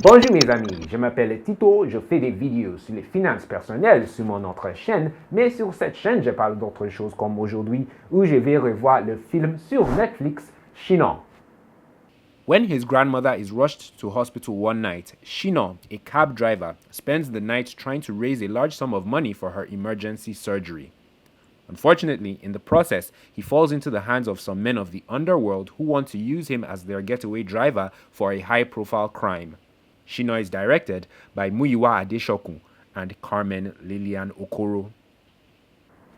Bonjour mes amis, je m'appelle Tito, je fais des vidéos sur les finances personnelles sur mon autre chaîne, mais sur cette chaîne je parle d'autres choses comme aujourd'hui où je vais revoir le film sur Netflix, Shina. When his grandmother is rushed to hospital one night, Shina, a cab driver, spends the night trying to raise a large sum of money for her emergency surgery. Unfortunately, in the process, he falls into the hands of some men of the underworld who want to use him as their getaway driver for a high-profile crime. Shina is directed by Muyiwa Adesokun and Carmen Lilian Okoro.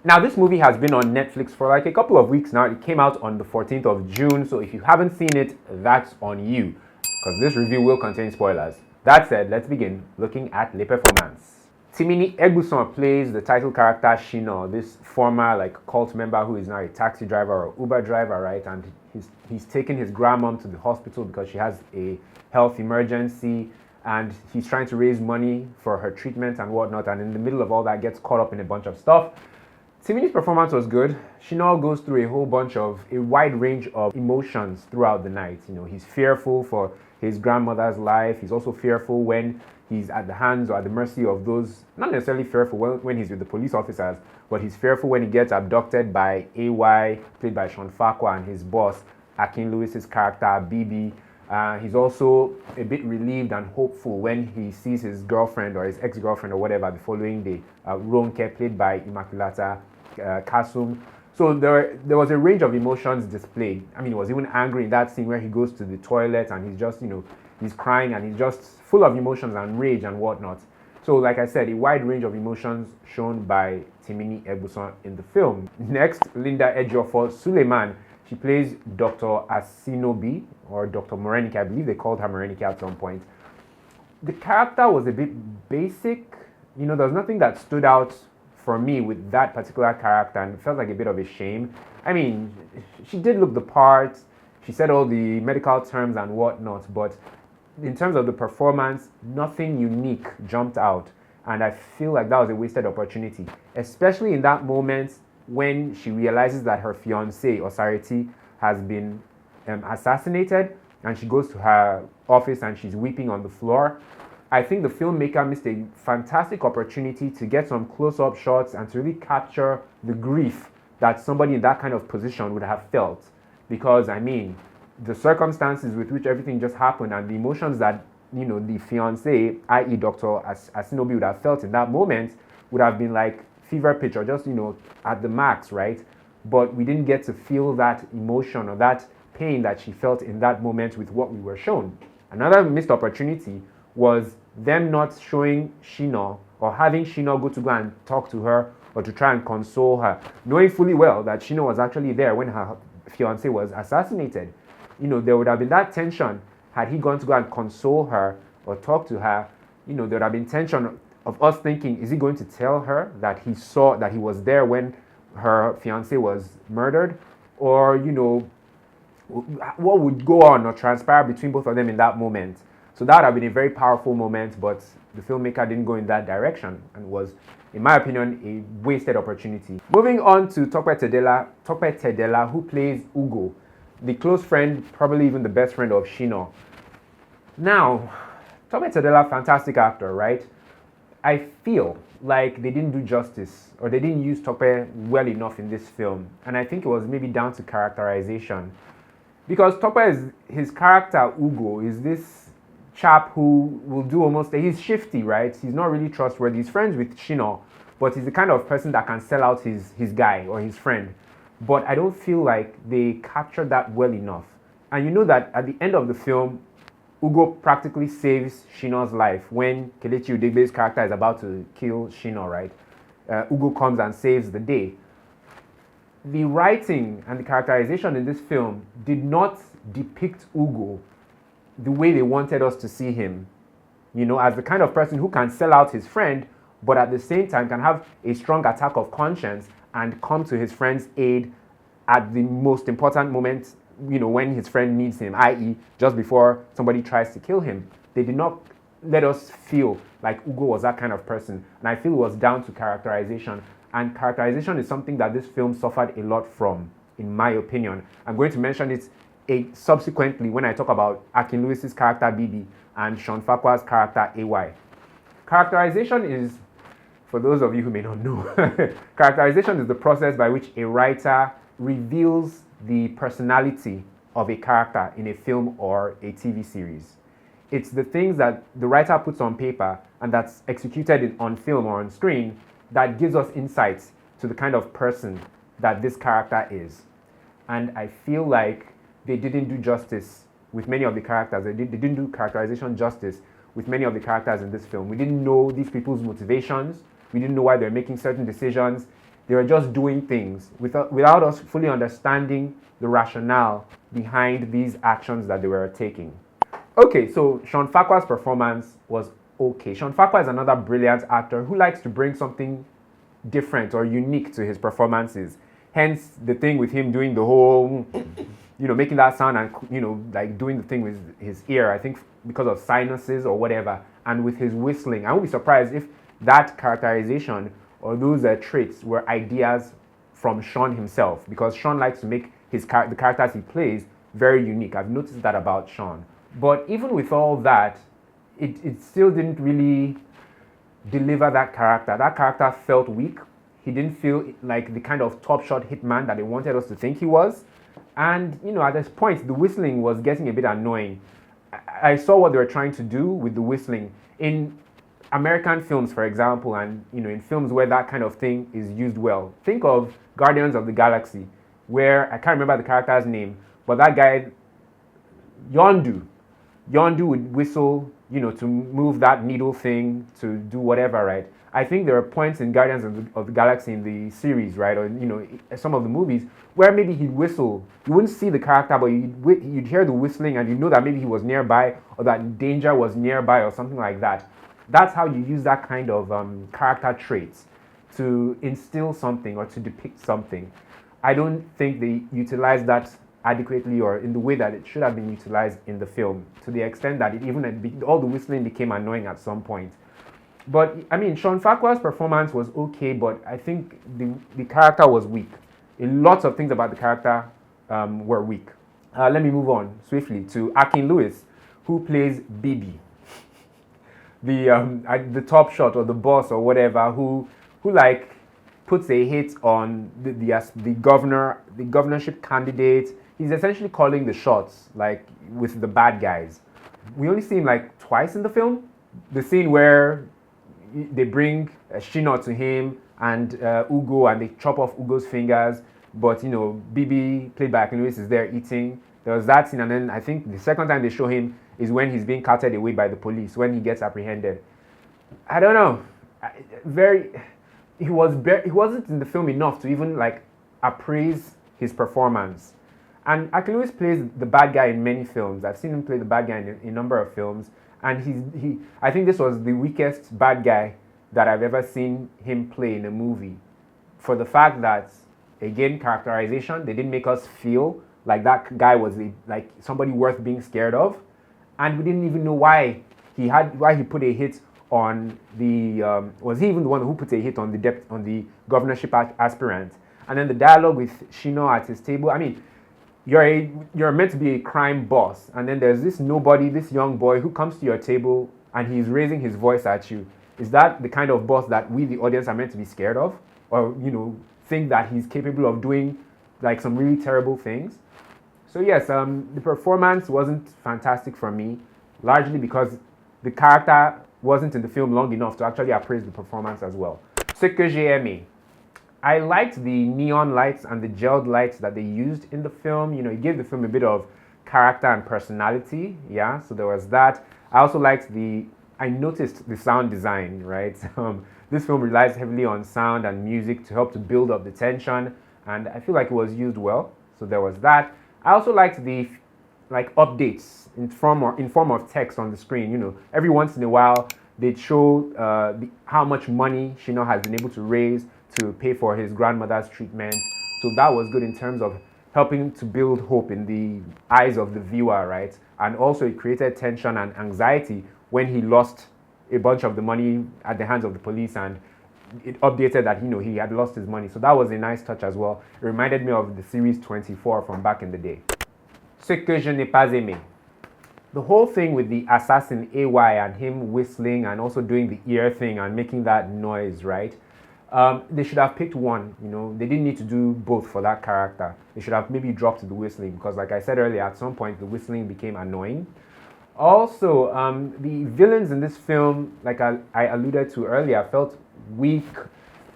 Now, this movie has been on Netflix for like a couple of weeks now. It came out on the 14th of June, so if you haven't seen it, that's on you, because this review will contain spoilers. That said, let's begin looking at the performance. Timini Egbuson plays the title character Shina, this former like cult member who is now a taxi driver or Uber driver, right? And he's taken his grandmom to the hospital because she has a health emergency, and he's trying to raise money for her treatment and whatnot. And in the middle of all that, gets caught up in a bunch of stuff. Timini's performance was good. Shina goes through a wide range of emotions throughout the night. You know, he's fearful for his grandmother's life. He's also fearful when he's at the hands or at the mercy of those, not necessarily fearful when he's with the police officers, but he's fearful when he gets abducted by AY, played by Shawn Faqua, and his boss, Akin Lewis's character, BB. He's also a bit relieved and hopeful when he sees his girlfriend or his ex-girlfriend or whatever the following day, Ronke, played by Immaculata Kasum. So there was a range of emotions displayed. I mean, he was even angry in that scene where he goes to the toilet and he's just, he's crying and he's just full of emotions and rage and whatnot. So like I said, a wide range of emotions shown by Timini Egbuson in the film. Next, Linda Ejiofor Suleiman. She plays Dr. Asinobi, or Dr. Morenike. I believe they called her Morenike at some point. The character was a bit basic. There was nothing that stood out for me with that particular character, and it felt like a bit of a shame. I mean, she did look the part. She said all the medical terms and whatnot, but in terms of the performance, nothing unique jumped out. And I feel like that was a wasted opportunity, especially in that moment when she realizes that her fiancé, Osariti, has been assassinated, and she goes to her office and she's weeping on the floor. I think the filmmaker missed a fantastic opportunity to get some close-up shots and to really capture the grief that somebody in that kind of position would have felt. Because, I mean, the circumstances with which everything just happened and the emotions that, the fiancé, i.e. Dr. Asinobi, would have felt in that moment would have been like fever pitch or just, at the max, right? But we didn't get to feel that emotion or that pain that she felt in that moment with what we were shown. Another missed opportunity was them not showing Shina or having Shina go and talk to her or to try and console her, knowing fully well that Shina was actually there when her fiancé was assassinated. There would have been that tension had he gone to go and console her or talk to her. There would have been tension of us thinking, is he going to tell her that he was there when her fiancé was murdered? Or, what would go on or transpire between both of them in that moment? So that would have been a very powerful moment, but the filmmaker didn't go in that direction and was, in my opinion, a wasted opportunity. Moving on to Tope Tedela, who plays Ugo, the close friend, probably even the best friend of Shina. Now, Tope Tedela, fantastic actor, right? I feel like they didn't do justice or they didn't use Tope well enough in this film. And I think it was maybe down to characterization. Because his character, Ugo, is this chap who will do he's shifty, right? He's not really trustworthy. He's friends with Shina, but he's the kind of person that can sell out his guy or his friend. But I don't feel like they captured that well enough. And you know that at the end of the film, Ugo practically saves Shina's life when Kelechi Udebe's character is about to kill Shina, right? Ugo comes and saves the day. The writing and the characterization in this film did not depict Ugo the way they wanted us to see him, as the kind of person who can sell out his friend, but at the same time can have a strong attack of conscience and come to his friend's aid at the most important moment, when his friend needs him, i.e. just before somebody tries to kill him. They did not let us feel like Ugo was that kind of person. And I feel it was down to characterization. And characterization is something that this film suffered a lot from, in my opinion. I'm going to mention it subsequently when I talk about Akin Lewis's character BB and Shawn Faqua's character AY. Characterization is, for those of you who may not know, characterization is the process by which a writer reveals the personality of a character in a film or a TV series. It's the things that the writer puts on paper and that's executed on film or on screen that gives us insights to the kind of person that this character is. And I feel like they didn't do justice with many of the characters. They didn't do characterization justice with many of the characters in this film. We didn't know these people's motivations. We didn't know why they're making certain decisions. They were just doing things without us fully understanding the rationale behind these actions that they were taking. Okay, so Shawn Faqua's performance was okay. Shawn Faqua is another brilliant actor who likes to bring something different or unique to his performances. Hence the thing with him doing the whole, making that sound and, like doing the thing with his ear, I think because of sinuses or whatever, and with his whistling. I won't be surprised if that characterization or those traits were ideas from Shawn himself, because Shawn likes to make the characters he plays very unique. I've noticed that about Shawn. But even with all that, it still didn't really deliver that character. That character felt weak. He didn't feel like the kind of top shot hitman that they wanted us to think he was. And, at this point, the whistling was getting a bit annoying. I saw what they were trying to do with the whistling. In American films, for example, and, in films where that kind of thing is used well. Think of Guardians of the Galaxy, where, I can't remember the character's name, but that guy, Yondu would whistle, to move that needle thing, to do whatever, right? I think there are points in Guardians of the Galaxy in the series, right, or, some of the movies, where maybe he'd whistle. You wouldn't see the character, but you'd hear the whistling and you know that maybe he was nearby or that danger was nearby or something like that. That's how you use that kind of character traits to instill something or to depict something. I don't think they utilize that adequately or in the way that it should have been utilized in the film, to the extent that all the whistling became annoying at some point. But, Shawn Faqua's performance was okay, but I think the character was weak. Lots of things about the character were weak. Let me move on swiftly to Akin Lewis, who plays Bibi, the top shot or the boss or whatever, who like puts a hit on the governorship candidate. He's essentially calling the shots, like with the bad guys. We only see him like twice in the film. The scene where they bring Shina to him and Ugo, and they chop off Ugo's fingers, but Bibi, played by Akin Lewis, is there eating. There was that scene, and then I think the second time they show him is when he's being carted away by the police, when he gets apprehended. I don't know. He wasn't in the film enough to even like appraise his performance. And Akin Lewis plays the bad guy in many films. I've seen him play the bad guy in a number of films. And I think this was the weakest bad guy that I've ever seen him play in a movie. For the fact that, again, characterization, they didn't make us feel like that guy was like somebody worth being scared of. And we didn't even know why he put a hit on was he even the one who put a hit on the governorship aspirant? And then the dialogue with Shina at his table. You're meant to be a crime boss, and then there's this nobody, this young boy who comes to your table and he's raising his voice at you. Is that the kind of boss that we, the audience, are meant to be scared of? Or, think that he's capable of doing like some really terrible things? So yes, the performance wasn't fantastic for me, largely because the character wasn't in the film long enough to actually appraise the performance as well. Ce que j'ai aimé. I liked the neon lights and the gelled lights that they used in the film. It gave the film a bit of character and personality. Yeah, so there was that. I also liked I noticed the sound design, right? This film relies heavily on sound and music to help to build up the tension, and I feel like it was used well. So there was that. I also liked the updates in form of text on the screen. Every once in a while they'd show how much money Shina has been able to raise to pay for his grandmother's treatment. So that was good in terms of helping to build hope in the eyes of the viewer, right? And also it created tension and anxiety when he lost a bunch of the money at the hands of the police, and it updated that he had lost his money. So that was a nice touch as well. It reminded me of the series 24 from back in the day. Ce que je n'ai pas aimé. The whole thing with the assassin AY and him whistling and also doing the ear thing and making that noise, right? They should have picked one, you know. They didn't need to do both for that character. They should have maybe dropped the whistling because, like I said earlier, at some point the whistling became annoying. Also, the villains in this film, like I alluded to earlier, felt weak,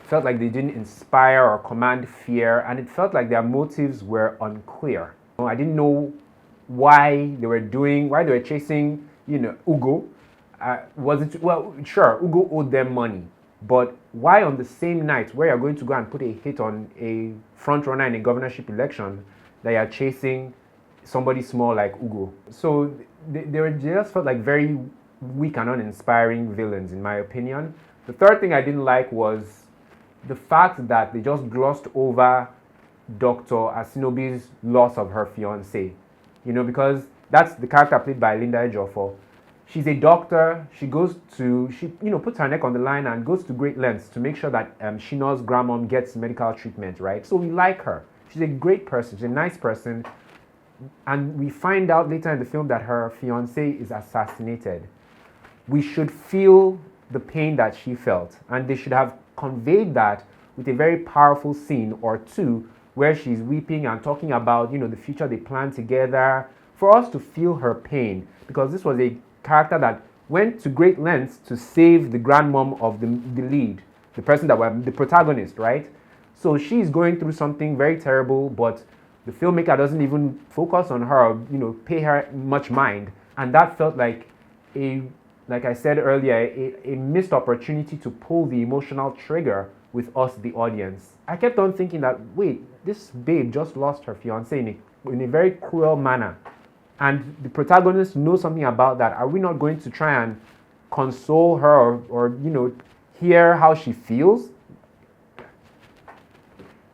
felt like they didn't inspire or command fear, and it felt like their motives were unclear. I didn't know why they were chasing, you know, Ugo. Was it, well, sure, Ugo owed them money, but why on the same night where you're going to go and put a hit on a front runner in a governorship election that you're chasing somebody small like Ugo? So they just felt like very weak and uninspiring villains, in my opinion. The third thing I didn't like was the fact that they just glossed over Dr. Asinobi's loss of her fiancé. You know, because that's the character played by Linda Ejiofor. She's a doctor. She puts her neck on the line and goes to great lengths to make sure that Shina's grandmom gets medical treatment, right? So we like her. She's a great person. She's a nice person. And we find out later in the film that her fiancé is assassinated. We should feel the pain that she felt. And they should have conveyed that with a very powerful scene or two where she's weeping and talking about, you know, the future they plan together, for us to feel her pain, because this was a character that went to great lengths to save the grandmom of the lead, the person that was the protagonist, right? So she's going through something very terrible, but the filmmaker doesn't even focus on her, you know, pay her much mind, and that felt like like I said earlier, a missed opportunity to pull the emotional trigger with us, the audience. I kept on thinking that, wait, this babe just lost her fiancé in a very cruel manner. And the protagonist knows something about that. Are we not going to try and console her or you know, hear how she feels?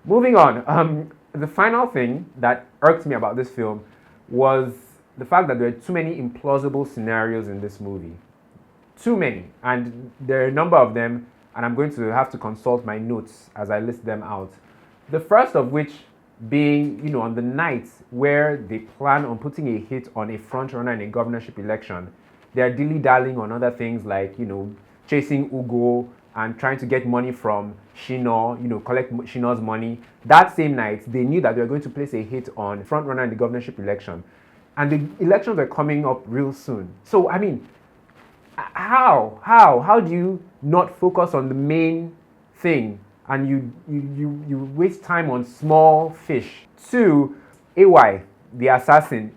Moving on, the final thing that irked me about this film was the fact that there are too many implausible scenarios in this movie. Too many. And there are a number of them, and I'm going to have to consult my notes as I list them out. The first of which being, you know, on the night where they plan on putting a hit on a front runner in a governorship election, they're dilly-dallying on other things like, you know, chasing Ugo and trying to get money from Shina, you know, collect Shina's money. That same night, they knew that they were going to place a hit on front runner in the governorship election. And the elections are coming up real soon. So, I mean, how do you not focus on the main thing and you waste time on small fish? Two, AY, the assassin,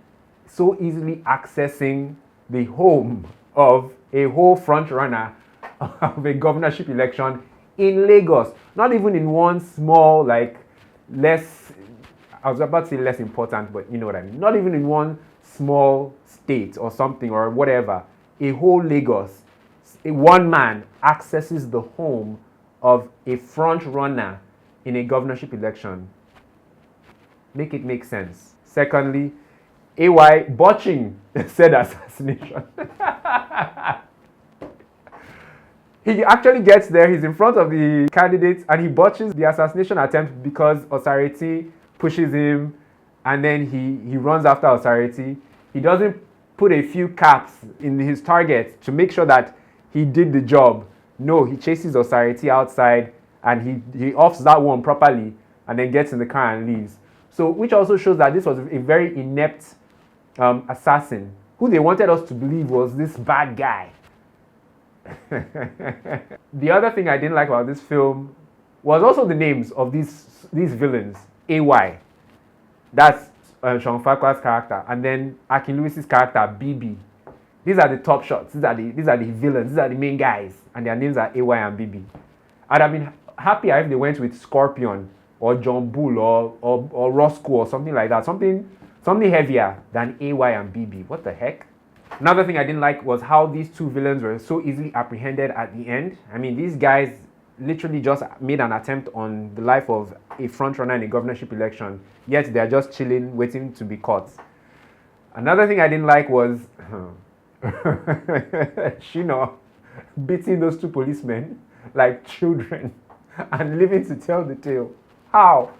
so easily accessing the home of a whole front runner of a governorship election in Lagos. Not even in one small, like, I was about to say less important, but you know what I mean. Not even in one small state or something or whatever. A whole Lagos, one man accesses the home of a front runner in a governorship election. Make it make sense. Secondly, AY botching said assassination. He actually gets there, he's in front of the candidates, and he botches the assassination attempt because Osarity pushes him, and then he runs after Osarity. He doesn't put a few caps in his target to make sure that he did the job. No, he chases Osarity outside, and he offs that one properly, and then gets in the car and leaves. So, which also shows that this was a very inept assassin, who they wanted us to believe was this bad guy. The other thing I didn't like about this film was also the names of these villains. AY, that's Shawn Faqua's character, and then Akin Lewis's character BB. These are the top shots. These are the villains. These are the main guys, and their names are AY and BB. I'd have been happier if they went with Scorpion or John Bull or Roscoe or something like that. Something heavier than AY and BB. What the heck? Another thing I didn't like was how these two villains were so easily apprehended at the end. I mean, these guys literally just made an attempt on the life of a frontrunner in a governorship election, yet they're just chilling, waiting to be caught. Another thing I didn't like was Shina beating those two policemen like children and living to tell the tale. How?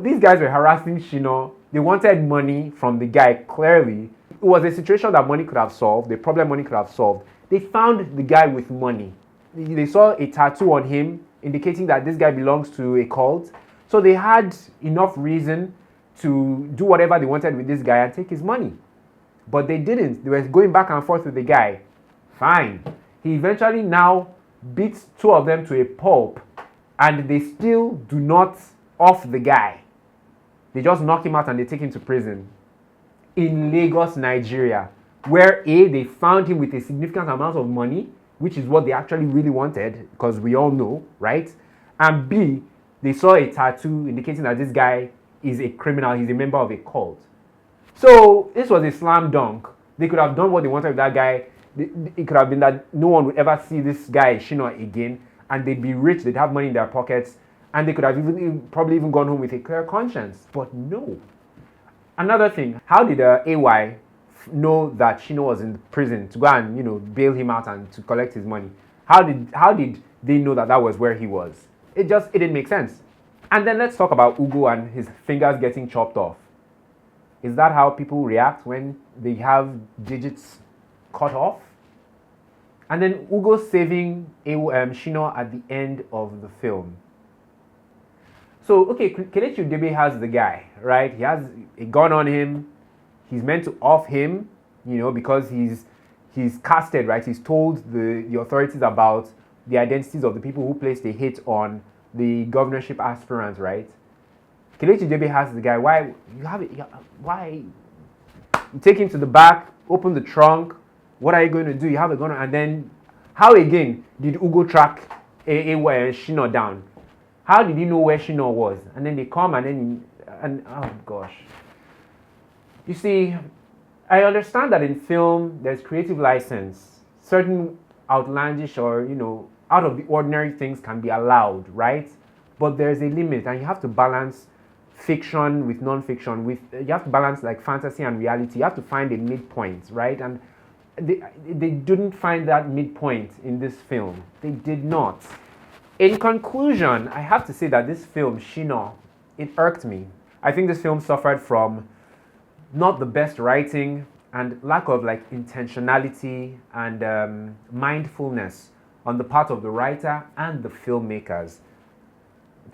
These guys were harassing Shina They wanted money from the guy, clearly. It was a situation that money could have solved, the problem money could have solved. They found the guy with money. They saw a tattoo on him indicating that this guy belongs to a cult. So they had enough reason to do whatever they wanted with this guy and take his money. But they didn't. They were going back and forth with the guy. Fine. He eventually now beats two of them to a pulp, and they still do not off the guy. They just knock him out and they take him to prison in Lagos, Nigeria, where A, they found him with a significant amount of money, which is what they actually really wanted, because we all know, right? And B, they saw a tattoo indicating that this guy is a criminal, he's a member of a cult. So this was a slam dunk. They could have done what they wanted with that guy. It could have been that no one would ever see this guy, Shina, again, and they'd be rich, they'd have money in their pockets, and they could have probably even gone home with a clear conscience. But no. Another thing, how did AY know that Shina was in prison to go and, bail him out and to collect his money? How did they know that was where he was? It didn't make sense. And then let's talk about Ugo and his fingers getting chopped off. Is that how people react when they have digits cut off? And then Ugo saving Shina at the end of the film. So, okay, Kelechi Udebe has the guy, right? He has a gun on him. He's meant to off him, because he's casted, right? He's told the authorities about the identities of the people who placed a hit on the governorship aspirants, right? Kelechi Udebe has the guy. Why? You take him to the back, open the trunk. What are you going to do? You have a gun, and then how again did Ugo track Shina down? How did he know where Shina was? And then they come and oh gosh. You see, I understand that in film there's creative license. Certain outlandish or out of the ordinary things can be allowed, right? But there's a limit, and you have to balance fiction with non-fiction. You have to balance like fantasy and reality. You have to find a midpoint, right? And they didn't find that midpoint in this film. They did not. In conclusion, I have to say that this film, Shina, it irked me. I think this film suffered from not the best writing and lack of intentionality and mindfulness on the part of the writer and the filmmakers.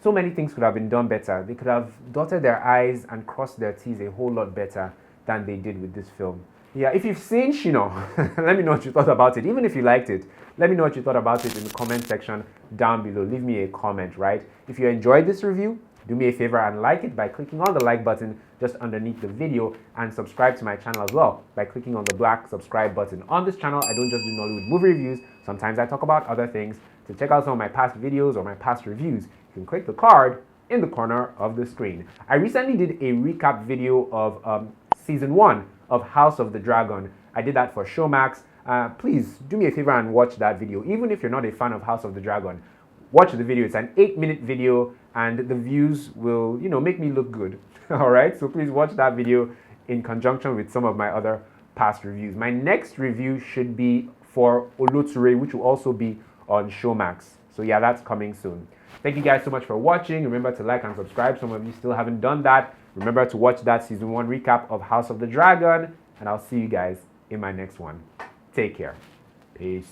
So many things could have been done better. They could have dotted their I's and crossed their T's a whole lot better than they did with this film. Yeah, if you've seen Shina, let me know what you thought about it. Even if you liked it, let me know what you thought about it in the comment section down below. Leave me a comment, right? If you enjoyed this review, do me a favor and like it by clicking on the like button just underneath the video, and subscribe to my channel as well by clicking on the black subscribe button. On this channel, I don't just do Nollywood movie reviews. Sometimes I talk about other things. To check out some of my past videos or my past reviews, you can click the card in the corner of the screen. I recently did a recap video of season 1 of House of the Dragon. I did that for Showmax. Please do me a favor and watch that video. Even if you're not a fan of House of the Dragon, watch the video. It's an 8-minute video and the views will, make me look good. All right, so please watch that video in conjunction with some of my other past reviews. My next review should be for Oloture, which will also be on Showmax. So yeah, that's coming soon. Thank you guys so much for watching. Remember to like and subscribe. Some of you still haven't done that. Remember to watch that season 1 recap of House of the Dragon, and I'll see you guys in my next one. Take care. Peace.